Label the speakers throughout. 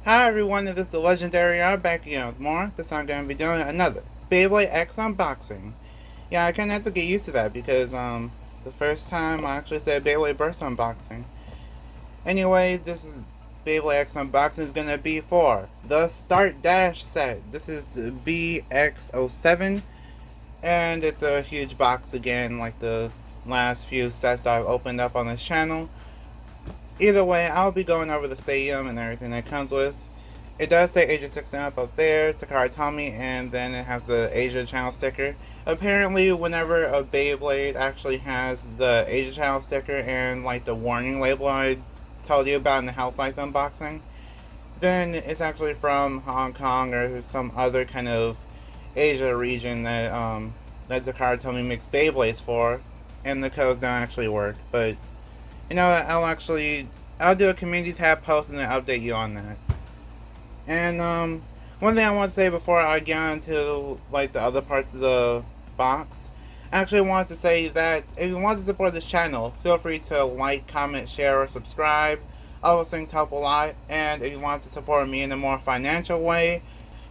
Speaker 1: Hi everyone, this is the Legendary R back again with more. This time I'm going to be doing another Beyblade X unboxing. Yeah, I kind of have to get used to that because the first time I actually said Beyblade Burst unboxing. Anyway, this is Beyblade X unboxing is going to be for the Start Dash set. This is BX-07 and it's a huge box again like the last few sets I've opened up on this channel. Either way, I'll be going over the stadium and everything that comes with. It does say Asia 6 and up there, Takara Tomy, and then it has the Asia channel sticker. Apparently, whenever a Beyblade actually has the Asia channel sticker and like the warning label I told you about in the House Life unboxing, then it's actually from Hong Kong or some other kind of Asia region that that Takara Tomy makes Beyblades for, and the codes don't actually work. But you know, I'll do a community tab post and then update you on that. And one thing I want to say before I get into like the other parts of the box, I actually wanted to say that if you want to support this channel, feel free to like, comment, share, or subscribe. All those things help a lot. And if you want to support me in a more financial way,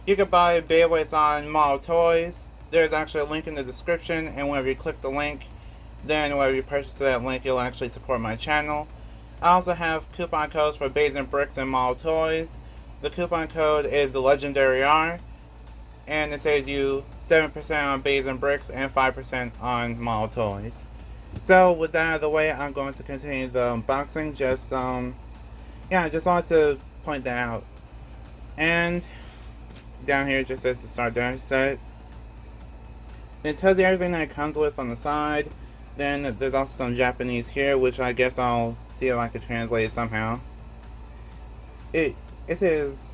Speaker 1: you can buy Beyblades on Mall Toys. There's actually a link in the description, and whenever you click the link, then whenever you purchase that link, you'll actually support my channel. I also have coupon codes for Bays and Bricks and Mall Toys. The coupon code is the Legendary R, and it saves you 7% on Bays and Bricks and 5% on Mall Toys. So with that out of the way, I'm going to continue the unboxing. Just I just wanted to point that out. And down here it just says the Start Dash set. It tells you everything that it comes with on the side. Then there's also some Japanese here, which I guess I'll see if I can translate it somehow. It says,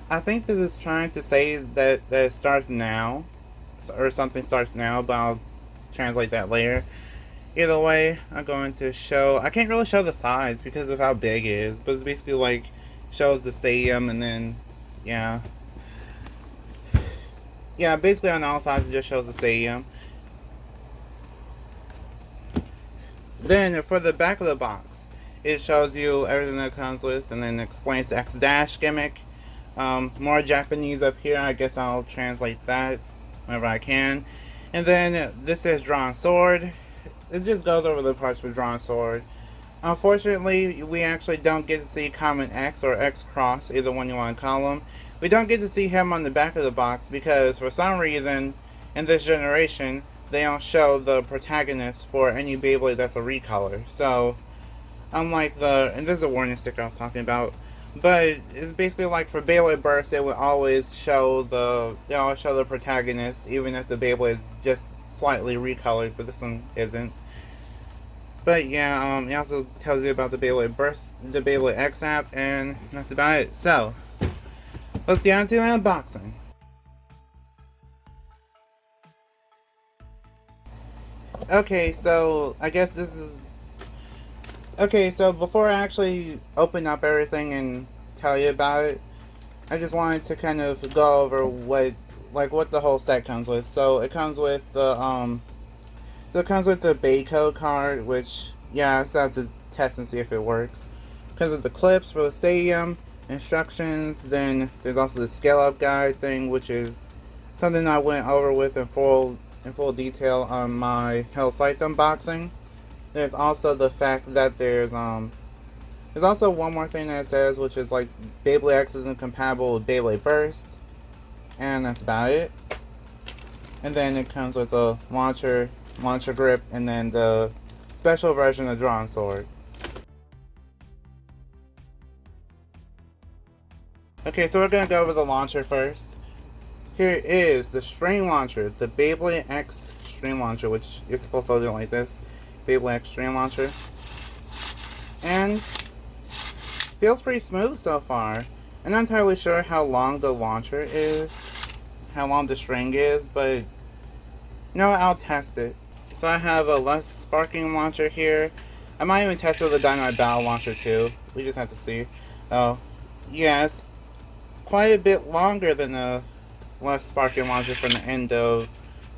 Speaker 1: I think this is trying to say that it starts now, or something starts now, but I'll translate that later. Either way, I'm going to show, I can't really show the size because of how big it is, but it's basically like, shows the stadium and then, yeah, basically on all sides it just shows the stadium. Then for the back of the box, it shows you everything that comes with, and then explains the X-Dash gimmick. More Japanese up here, I guess I'll translate that whenever I can. And then this is Drawn Sword. It just goes over the parts for Drawn Sword. Unfortunately, we actually don't get to see Common X or X-Cross, either one you want to call him. We don't get to see him on the back of the box because for some reason, in this generation, they don't show the protagonist for any Beyblade that's a recolor. So, unlike and this is a warning sticker I was talking about, but it's basically like for Beyblade Burst, they would always show the protagonist, even if the Beyblade is just slightly recolored, but this one isn't. But yeah, it also tells you about the Beyblade Burst, the Beyblade X app, and that's about it. So, let's get on to the unboxing. Okay, so I guess this is... Okay, so before I actually open up everything and tell you about it, I just wanted to kind of go over what the whole set comes with. So it comes with the Bay code card, which, yeah, so that's to test and see if it works. It comes with the clips for the stadium, instructions, then there's also the scale up guide thing, which is something I went over with in full detail on my Hell Scythe unboxing. There's also the fact that there's also one more thing that it says, which is like Beyblade X isn't compatible with Beyblade Burst, and that's about it. And then it comes with a launcher grip, and then the special version of Drawn Sword. Okay, so we're gonna go over the launcher first. Here is the string launcher, the Beyblade X string launcher, which you're supposed to hold it like this. Beyblade X string launcher. And feels pretty smooth so far. I'm not entirely sure how long the launcher is, how long the string is, but you know what, I'll test it. So I have a less sparking launcher here. I might even test with the Dynamite Battle launcher too. We just have to see. Oh, yes, it's quite a bit longer than the less sparking launcher from the end of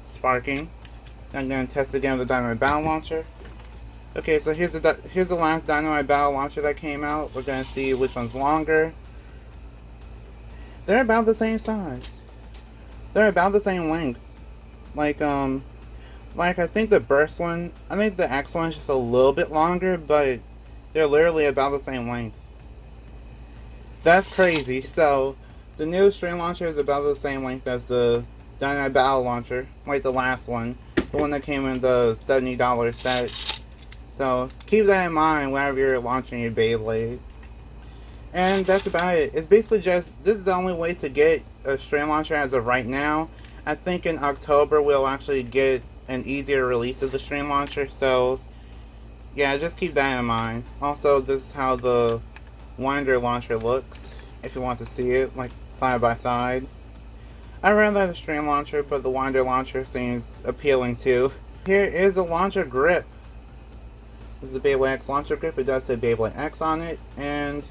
Speaker 1: sparking. I'm going to test again with the Dynamite Battle launcher. Okay, so here's the last Dynamite Battle launcher that came out. We're gonna see which one's longer. They're about the same size. They're about the same length. Like I think the burst one, I think the X one's just a little bit longer, but they're literally about the same length. That's crazy. So the new string launcher is about the same length as the Dynamite Battle launcher, like the last one, the one that came in the $70 set. So keep that in mind whenever you're launching your Beyblade. And that's about it. It's basically just, this is the only way to get a string launcher as of right now. I think in October we'll actually get an easier release of the string launcher. So yeah, just keep that in mind. Also, this is how the winder launcher looks, if you want to see it, like side by side. I rather like the string launcher, but the winder launcher seems appealing too. Here is a launcher grip. This is the Beyblade X launcher grip. It does say Beyblade X on it, and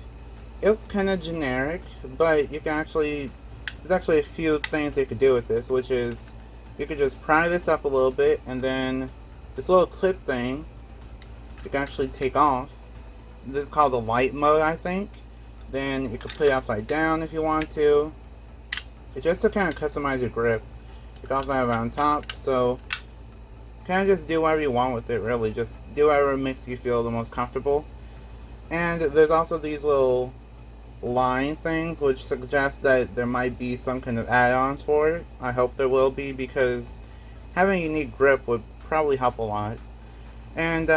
Speaker 1: it looks kind of generic, but you can actually, there's actually a few things you could do with this, which is you could just pry this up a little bit, and then this little clip thing you can actually take off. This is called the light mode, I think. Then you can put it upside down if you want to. It's just to kind of customize your grip. You can also have it on top, so kind of just do whatever you want with it, really. Just do whatever makes you feel the most comfortable. And there's also these little line things, which suggest that there might be some kind of add-ons for it. I hope there will be, because having a unique grip would probably help a lot. And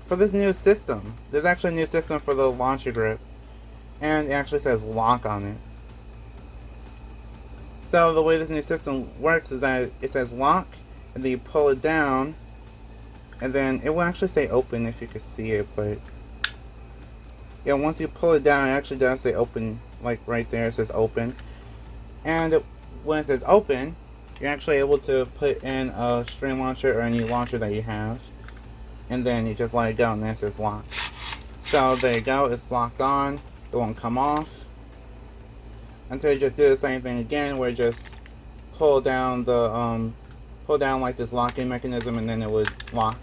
Speaker 1: for this new system, there's actually a new system for the launcher grip, and it actually says lock on it. So the way this new system works is that it says lock, and then you pull it down, and then it will actually say open if you can see it, but yeah, once you pull it down, it actually does say open, like right there it says open. And when it says open, you're actually able to put in a string launcher or any launcher that you have, and then you just let it go, and then it says lock. So there you go, it's locked on, it won't come off until you just do the same thing again, where you just pull down the pull down like this locking mechanism, and then it would lock.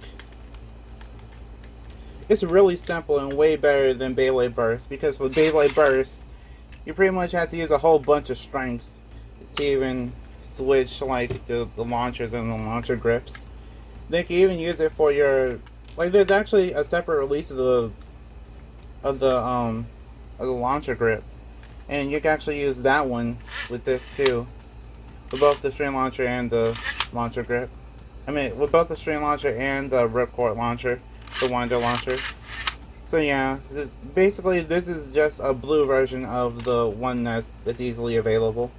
Speaker 1: It's really simple and way better than Beyblade Burst, because for Beyblade Burst you pretty much have to use a whole bunch of strength to even switch like the launchers and the launcher grips. They can even use it for your, like, there's actually a separate release of the launcher grip, and you can actually use that one with this too, for both the string launcher and the launcher grip. I mean, with both the string launcher and the ripcord launcher, the winder launcher. So yeah, basically this is just a blue version of the one that's easily available.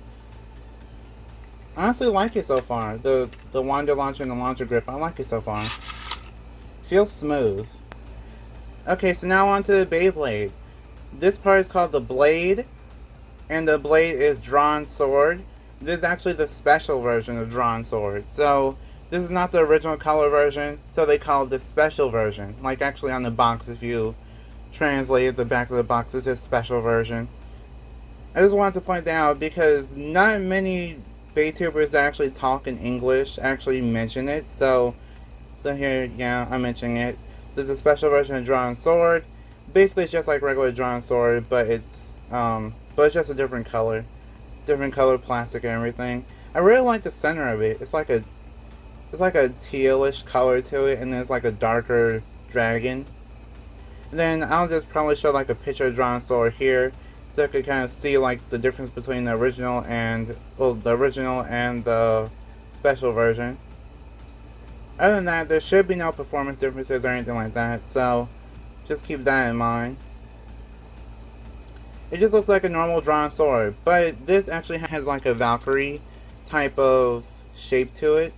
Speaker 1: I honestly like it so far. The winder launcher and the launcher grip, I like it so far. Feels smooth. Okay, so now on to the Beyblade. This part is called the blade, and the blade is drawn sword. This is actually the special version of drawn sword. So this is not the original color version, so they call it the special version. Like actually on the box, if you translate the back of the box, this is special version. I just wanted to point that out because not many Baytubers that actually talk in English actually mention it. So here, yeah, I'm mentioning it. This is a special version of drawn sword. Basically, it's just like regular drawn sword, but it's just a different color plastic and everything. I really like the center of it. It's like a tealish color to it, and there's like a darker dragon. And then I'll just probably show like a picture of drawn sword here, so you can kind of see like the difference between the original and the special version. Other than that, there should be no performance differences or anything like that, so just keep that in mind. It just looks like a normal drawn sword, but this actually has like a Valkyrie type of shape to it.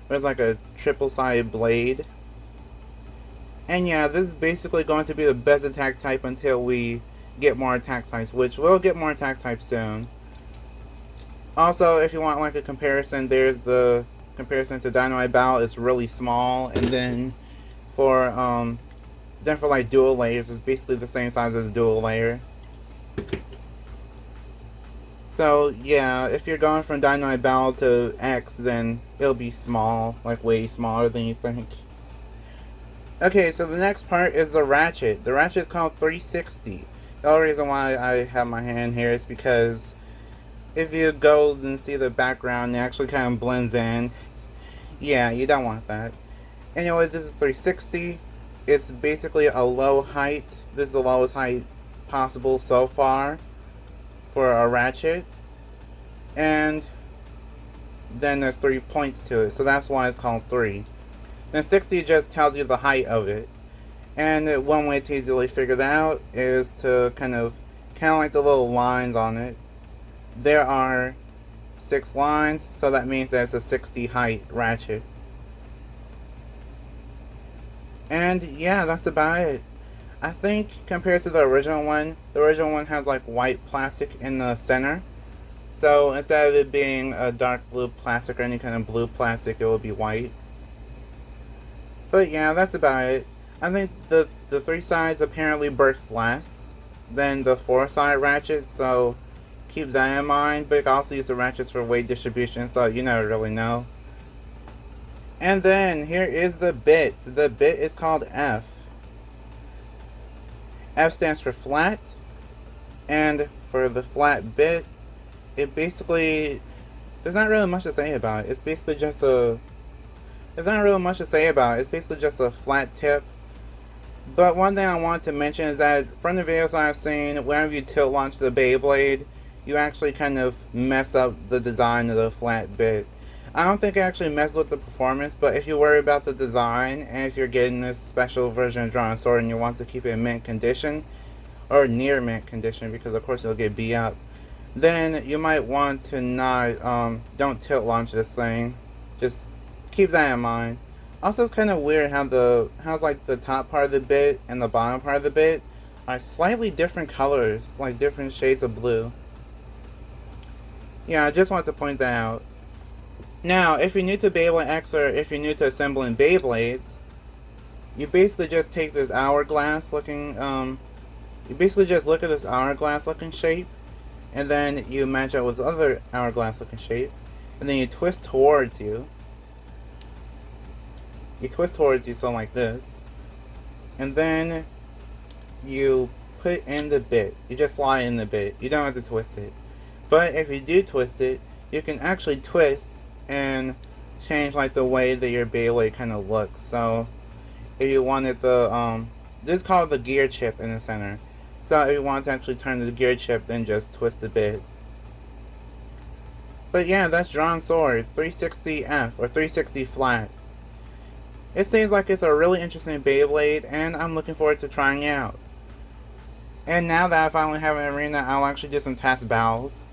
Speaker 1: There's like a triple-sided blade. And yeah, this is basically going to be the best attack type until we get more attack types, which we'll get more attack types soon. Also, if you want like a comparison, there's the comparison to Dynamite Battle. It's really small, and then for like dual layers, it's basically the same size as a dual layer. So yeah, if you're going from Dynamite Battle to X, then it'll be small, like way smaller than you think. Okay, so the next part is the ratchet. The ratchet is called 360. The only reason why I have my hand here is because if you go and see the background, it actually kind of blends in. Yeah, you don't want that. Anyway, this is 360. It's basically a low height. This is the lowest height possible so far for a ratchet. And then there's 3 points to it, so that's why it's called 3. Then 60 just tells you the height of it. And one way to easily figure that out is to kind of like the little lines on it. There are 6 lines, so that means that it's a 60 height ratchet. And yeah, that's about it. I think compared to the original one has like white plastic in the center. So instead of it being a dark blue plastic or any kind of blue plastic, it will be white. But yeah, that's about it. I think the 3 sides apparently burst less than the 4 side ratchets, so keep that in mind. But you can also use the ratchets for weight distribution, so you never really know. And then here is the bit. The bit is called F. F stands for flat, and for the flat bit, it basically, there's not really much to say about it. It's basically just a, there's not really much to say about it. It's basically just a flat tip. But one thing I wanted to mention is that from the videos I've seen, whenever you tilt launch the Beyblade, you actually kind of mess up the design of the flat bit. I don't think it actually messes with the performance, but if you worry about the design, and if you're getting this special version of Drawing Sword and you want to keep it in mint condition, or near mint condition, because of course it'll get beat up, then you might want to not, don't tilt launch this thing. Just keep that in mind. Also, it's kind of weird how like the top part of the bit and the bottom part of the bit are slightly different colors, like different shades of blue. Yeah, I just wanted to point that out. Now, if you're new to Beyblade X, or if you're new to assembling Beyblades, you basically just take this hourglass looking, you basically just look at this hourglass looking shape, and then you match it with the other hourglass looking shape, and then you twist towards you. You twist towards you, so like this, and then you put in the bit. You just slide in the bit. You don't have to twist it. But if you do twist it, you can actually twist and change like the way that your Beyblade kind of looks. So if you wanted the this is called the gear chip in the center. So if you want to actually turn the gear chip, then just twist a bit. But yeah, that's Drawing Sword 360F or 360 flat. It seems like it's a really interesting Beyblade, and I'm looking forward to trying it out. And now that I finally have an arena, I'll actually do some test battles.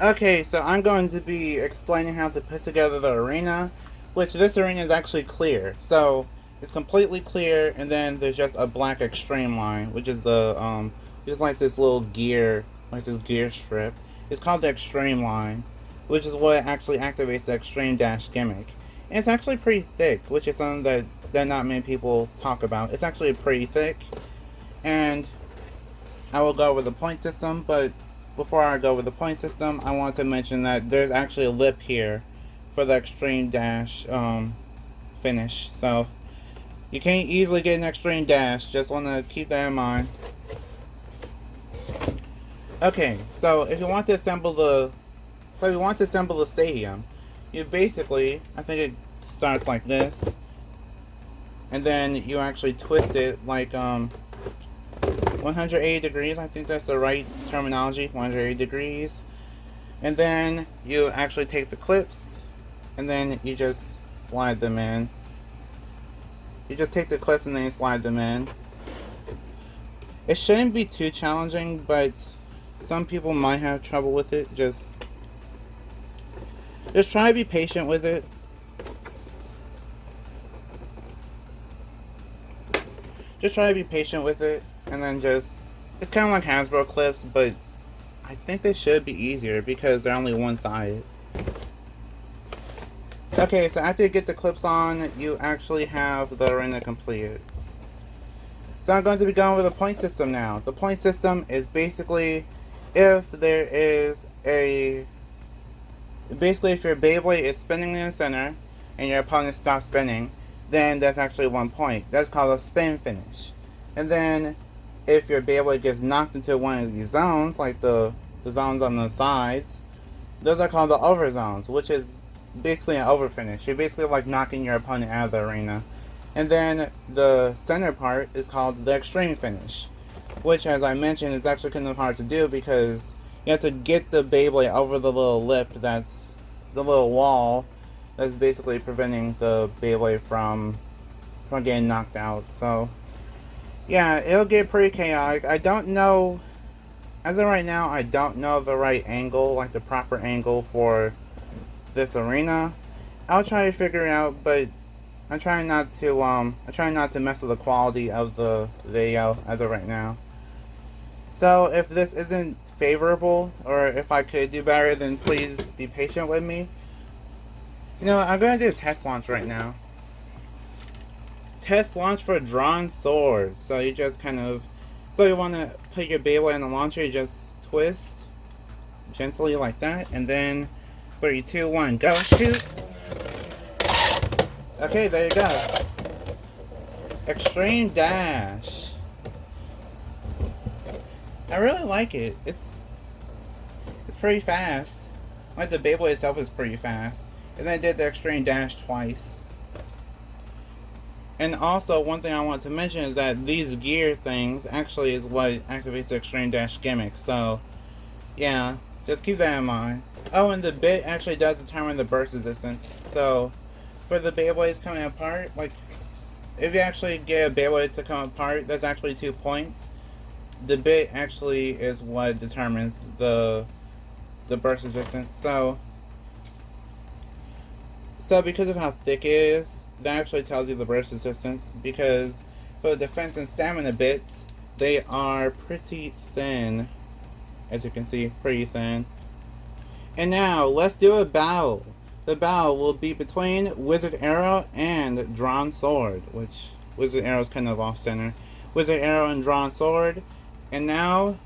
Speaker 1: Okay, so I'm going to be explaining how to put together the arena, which this arena is actually clear. So it's completely clear, and then there's just a black extreme line, which is the just like this little gear, like this gear strip. It's called the extreme line, which is what actually activates the extreme dash gimmick. And it's actually pretty thick, which is something that not many people talk about. It's actually pretty thick, and I will go over the point system, but before I go over the point system, I want to mention that there's actually a lip here for the extreme dash finish. So you can't easily get an extreme dash, just want to keep that in mind. Okay, so if you want to assemble the stadium, you basically, I think it starts like this, and then you actually twist it like 180 degrees, I think that's the right terminology, 180 degrees. And then you actually take the clips, and then you just slide them in. You just take the clips and then you slide them in. It shouldn't be too challenging, but some people might have trouble with it. Just try to be patient with it. Just try to be patient with it, and then it's kind of like Hasbro clips, but I think they should be easier because they're only one-sided. Okay, so after you get the clips on, you actually have the arena completed. So I'm going to be going over the point system now. The point system is basically if there is basically if your Beyblade is spinning in the center and your opponent stops spinning, then that's actually 1 point. That's called a spin finish. And then if your Beyblade gets knocked into one of these zones, like the zones on the sides, those are called the over zones, which is basically an over finish. You're basically like knocking your opponent out of the arena. And then the center part is called the extreme finish, which, as I mentioned, is actually kind of hard to do because you have to get the Beyblade over the little lip, that's the little wall that's basically preventing the Beyblade from getting knocked out. So yeah, it'll get pretty chaotic. I don't know, as of right now, I don't know the right angle, like the proper angle for this arena. I'll try to figure it out, but I'm trying not to mess with the quality of the video as of right now. So if this isn't favorable, or if I could do better, then please be patient with me. You know, I'm gonna do a test launch right now. Test launch for drawn sword. So you just so you want to put your Beyblade in the launcher, you just twist gently like that, and then 3, 2, 1, go, shoot. Okay, there you go. Extreme dash. I really like it. It's pretty fast. Like the Beyblade itself is pretty fast. And then I did the extreme dash twice. And also, one thing I want to mention is that these gear things actually is what activates the extreme dash gimmick. So, yeah, just keep that in mind. Oh, and the bit actually does determine the burst resistance. So, for the Beyblades coming apart, like, if you actually get a Beyblade to come apart, that's actually 2 points. The bit actually is what determines the burst resistance. So because of how thick it is, that actually tells you the burst resistance, because for the defense and stamina bits, they are pretty thin. As you can see, pretty thin. And now, let's do a battle. The battle will be between Wizard Arrow and Drawn Sword, which Wizard Arrow is kind of off-center. Wizard Arrow and Drawn Sword. And now,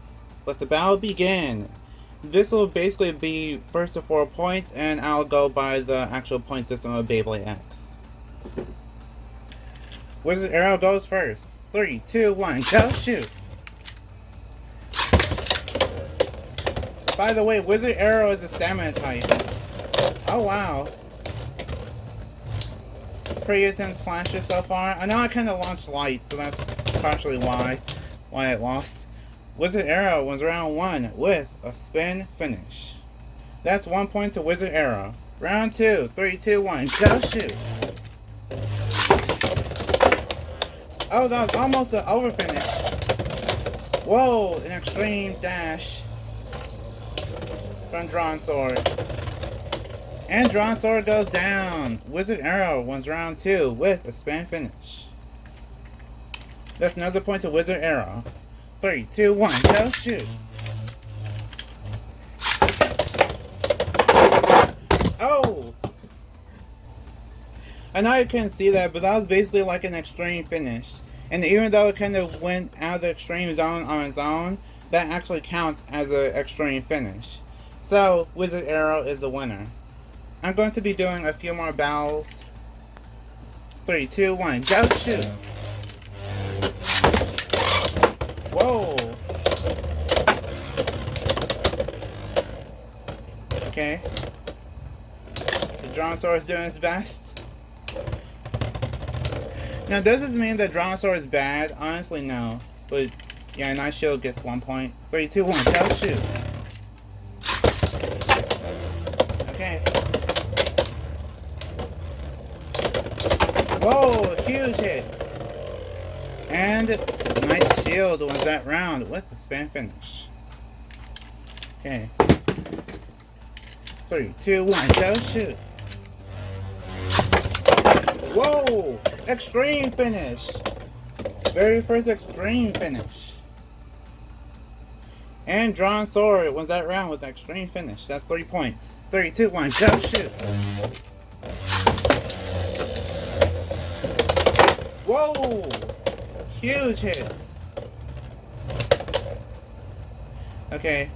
Speaker 1: let the battle begin. This will basically be first to 4 points, and I'll go by the actual point system of Beyblade X. Wizard Arrow goes first. 3, 2, 1, go shoot! By the way, Wizard Arrow is a stamina type. Oh wow. Pretty intense clashes so far. I know I kind of launched light, so that's partially why it lost. Wizard Arrow wins round 1 with a spin finish. That's 1 point to Wizard Arrow. Round 2, 3, 2, 1, go shoot! Oh, that was almost an over finish. Whoa, an extreme dash from Drawn Sword. And Drawn Sword goes down. Wizard Arrow wins round 2 with a spin finish. That's another point to Wizard Arrow. 3, 2, 1, go shoot! Oh! I know you couldn't see that, but that was basically like an extreme finish. And even though it kind of went out of the extreme zone on its own, that actually counts as an extreme finish. So, Wizard Arrow is the winner. I'm going to be doing a few more battles. 3, 2, 1, go shoot! Whoa! Okay. The Drawn Sword is doing its best. Now, does this mean that Drawn Sword is bad? Honestly, no. But, yeah, Nice Shield gets 1 point. 3, 2, 1, go shoot! Okay. Whoa! Huge hits! And Nice Shield wins that round with a spin finish. Okay. 3, 2, 1, go shoot! Whoa! Extreme finish! Very first extreme finish. And Drawn Sword wins that round with an extreme finish. That's 3 points. 3, 2, 1, go shoot! Whoa! Huge hits. Okay.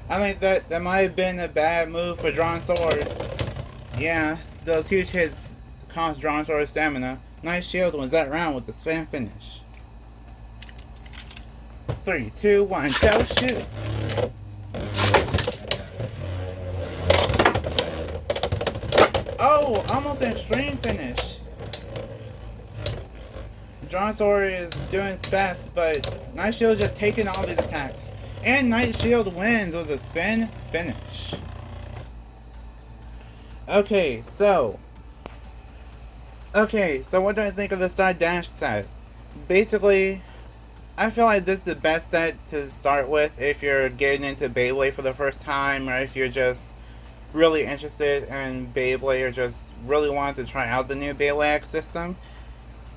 Speaker 1: I think that might have been a bad move for Drawn Sword. Yeah, those huge hits cost Drawing Sword stamina. Nice shield wins that round with the spin finish. 3, 2, 1, go shoot! Oh, almost an extreme finish. Drawing Sword is doing its best, but Night Shield just taking all these attacks. And Night Shield wins with a spin finish. Okay, so what do I think of the side dash set? Basically, I feel like this is the best set to start with if you're getting into Beyblade for the first time, or if you're just really interested in Beyblade, or just really want to try out the new Beyblade X system.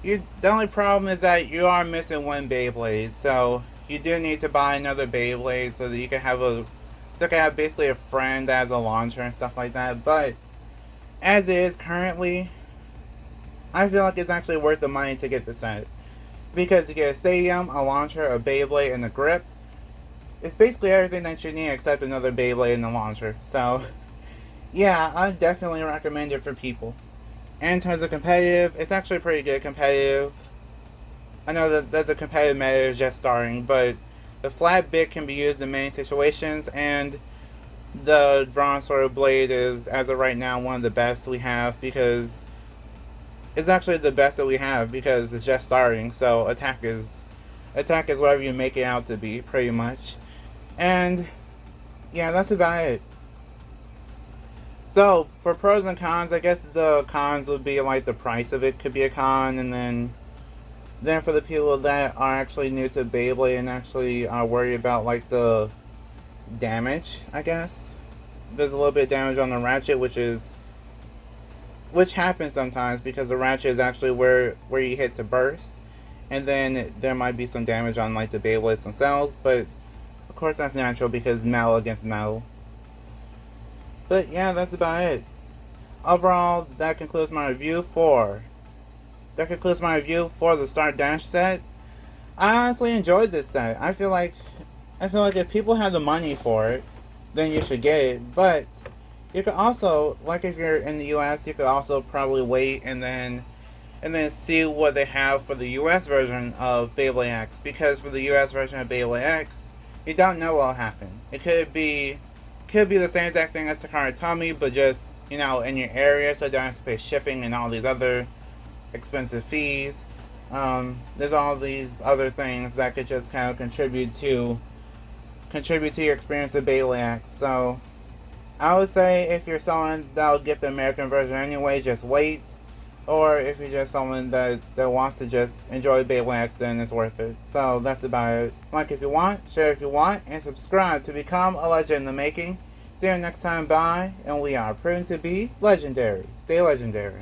Speaker 1: The only problem is that you are missing one Beyblade, so you do need to buy another Beyblade so that you can have basically a friend that has a launcher and stuff like that. But as it is currently, I feel like it's actually worth the money to get the set, because you get a stadium, a launcher, a Beyblade, and a grip. It's basically everything that you need except another Beyblade and a launcher. So yeah, I definitely recommend it for people. And in terms of competitive, it's actually pretty good competitive. I know that the competitive meta is just starting, but the flat bit can be used in many situations, and the Drawing Sword blade is, as of right now, one of the best we have, because it's actually the best that we have because it's just starting. So attack is whatever you make it out to be, pretty much. And yeah, that's about it. So for pros and cons, I guess the cons would be like the price of it could be a con, and then for the people that are actually new to Beyblade and actually are worried about like the damage, I guess there's a little bit of damage on the ratchet, which happens sometimes because the ratchet is actually where you hit to burst, and then there might be some damage on like the Beyblades themselves, but of course that's natural because metal against metal. But yeah, that's about it. Overall, that concludes my review for the Start Dash set. I honestly enjoyed this set. I feel like if people have the money for it, then you should get it. But you could also, like if you're in the US, you could also probably wait and then see what they have for the US version of Beyblade X, because for the US version of Beyblade X, you don't know what will happen. It could be the same exact thing as Takara Tomy, but just, in your area, so you don't have to pay shipping and all these other expensive fees. There's all these other things that could just kind of contribute to your experience of Beyblade X. So I would say if you're someone that'll get the American version anyway, just wait. Or if you're just someone that wants to just enjoy Beyblade X, then it's worth it. So that's about it. Like if you want, share if you want, and subscribe to become a legend in the making. See you next time, bye, and we are proven to be legendary. Stay legendary.